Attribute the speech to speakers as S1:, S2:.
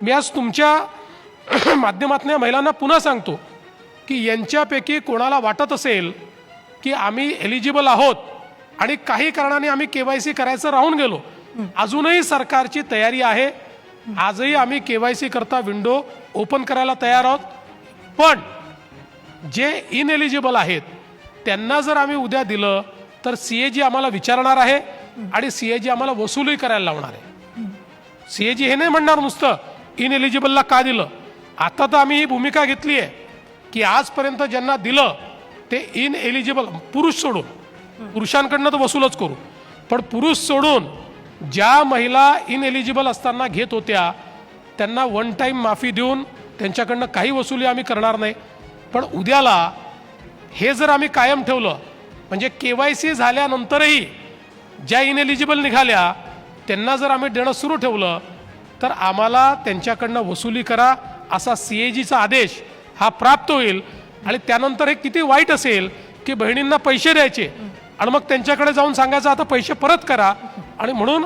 S1: मी आज तुमच्या माध्यमातून महिलांना पुन्हा सांगतो की यांच्यापैकी कोणाला वाटत असेल की आम्ही एलिजिबल आहोत आणि काही कारणाने आम्ही केवायसी करायचं राहून गेलो, अजूनही सरकारची तयारी आहे। आजही आम्ही केवायसी करता विंडो ओपन करायला तयार आहोत। पण जे इनएलिजिबल आहेत त्यांना जर आम्ही उद्या दिलं तर सीएजी आम्हाला विचारणार आहे आणि सीएजी आम्हाला वसूलही करायला लावणार आहे। सीएजी हे नाही म्हणणार नुसतं इनएलिजिबलला का दिलं। आता तर आम्ही ही भूमिका घेतली आहे की आजपर्यंत ज्यांना दिलं ते इनएलिजिबल, पुरुष सोडून, पुरुषांकडनं तर वसूलच करू, पण पुरुष सोडून ज्या महिला इनएलिजिबल असताना घेत होत्या त्यांना वन टाईम माफी देऊन त्यांच्याकडनं काही वसुली आम्ही करणार नाही। पण उद्याला हे जर आम्ही कायम ठेवलं म्हणजे केवायसी झाल्यानंतरही ज्या इनएलिजिबल निघाल्या त्यांना जर आम्ही देणं सुरू ठेवलं तर आम्हाला त्यांच्याकडनं वसुली करा असा सीएजीचा आदेश हा प्राप्त होईल। आणि त्यानंतर हे किती वाईट असेल की बहिणींना पैसे द्यायचे आणि मग त्यांच्याकडे जाऊन सांगायचं आता पैसे परत करा। आणि म्हणून